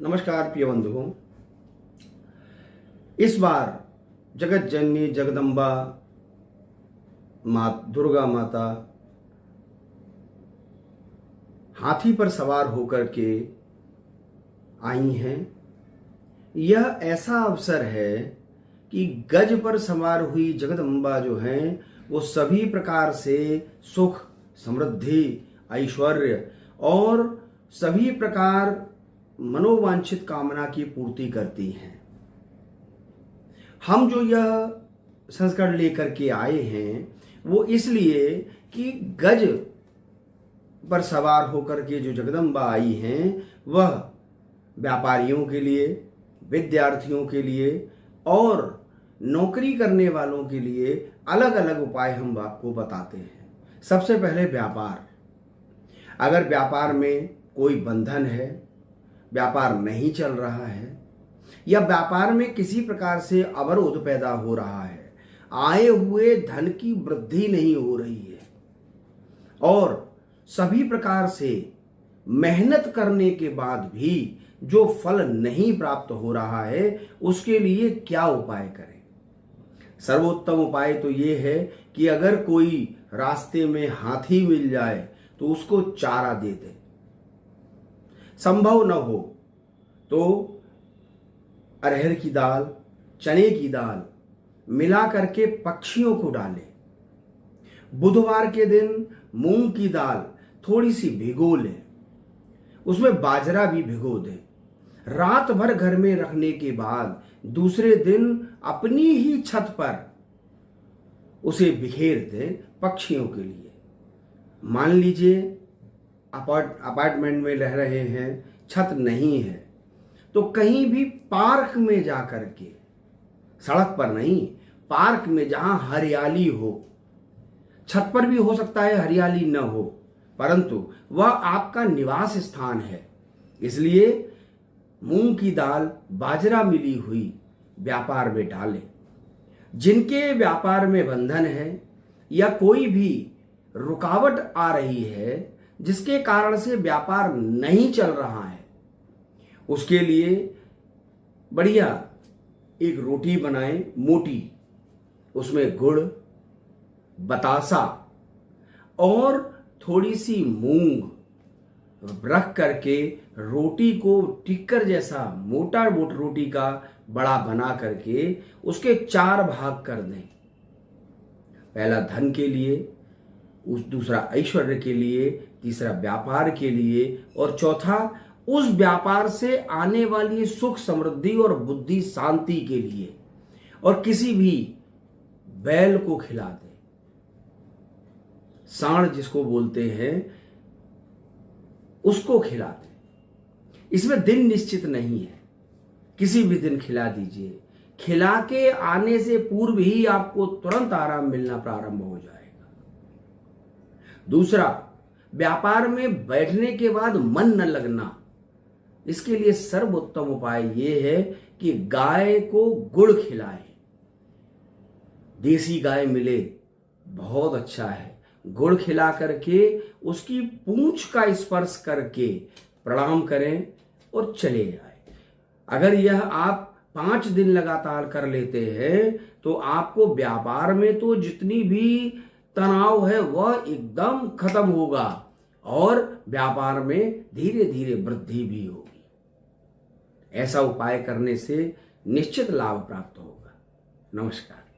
नमस्कार प्रिय बंधुओं। इस बार जगत जननी जगदम्बा दुर्गा माता हाथी पर सवार होकर के आई हैं। यह ऐसा अवसर है कि गज पर सवार हुई जगदम्बा जो हैं वो सभी प्रकार से सुख, समृद्धि, ऐश्वर्य और सभी प्रकार मनोवांछित कामना की पूर्ति करती हैं। हम जो यह संस्करण लेकर के आए हैं वो इसलिए कि गज पर सवार होकर के जो जगदम्बा आई हैं वह व्यापारियों के लिए, विद्यार्थियों के लिए और नौकरी करने वालों के लिए अलग अलग उपाय हम आपको बताते हैं। सबसे पहले व्यापार। अगर व्यापार में कोई बंधन है, व्यापार नहीं चल रहा है या व्यापार में किसी प्रकार से अवरोध पैदा हो रहा है, आए हुए धन की वृद्धि नहीं हो रही है और सभी प्रकार से मेहनत करने के बाद भी जो फल नहीं प्राप्त हो रहा है, उसके लिए क्या उपाय करें? सर्वोत्तम उपाय तो ये है कि अगर कोई रास्ते में हाथी मिल जाए तो उसको चारा दे दे। संभव न हो तो अरहर की दाल, चने की दाल मिला करके पक्षियों को डालें। बुधवार के दिन मूंग की दाल थोड़ी सी भिगो लें, उसमें बाजरा भी भिगो दें। रात भर घर में रखने के बाद दूसरे दिन अपनी ही छत पर उसे बिखेर दें पक्षियों के लिए। मान लीजिए अपार्टमेंट में रह रहे हैं, छत नहीं है, तो कहीं भी पार्क में जा करके, सड़क पर नहीं, पार्क में जहां हरियाली हो, छत पर भी हो सकता है हरियाली न हो, परंतु वह आपका निवास स्थान है, इसलिए मूंग की दाल, बाजरा मिली हुई व्यापार में डालें। जिनके व्यापार में बंधन है या कोई भी रुकावट आ रही है जिसके कारण से व्यापार नहीं चल रहा है, उसके लिए बढ़िया एक रोटी बनाएं, मोटी, उसमें गुड़, बतासा और थोड़ी सी मूंग रख करके रोटी को टिक्कर जैसा मोटा रोटी का बड़ा बना करके उसके 4 भाग कर दें। पहला धन के लिए, दूसरा ऐश्वर्य के लिए, तीसरा व्यापार के लिए और चौथा उस व्यापार से आने वाली सुख, समृद्धि और बुद्धि शांति के लिए। और किसी भी बैल को खिला दें, सांड जिसको बोलते हैं उसको खिला दें। इसमें दिन निश्चित नहीं है, किसी भी दिन खिला दीजिए। खिला के आने से पूर्व ही आपको तुरंत आराम मिलना प्रारंभ हो जाएगा। दूसरा, व्यापार में बैठने के बाद मन न लगना, इसके लिए सर्वोत्तम उपाय यह है कि गाय को गुड़ खिलाएं। देसी गाय मिले बहुत अच्छा है। गुड़ खिला करके उसकी पूंछ का स्पर्श करके प्रणाम करें और चले जाएं। अगर यह आप 5 दिन लगातार कर लेते हैं तो आपको व्यापार में तो जितनी भी तनाव है वह एकदम खत्म होगा और व्यापार में धीरे धीरे वृद्धि भी होगी। ऐसा उपाय करने से निश्चित लाभ प्राप्त होगा। नमस्कार।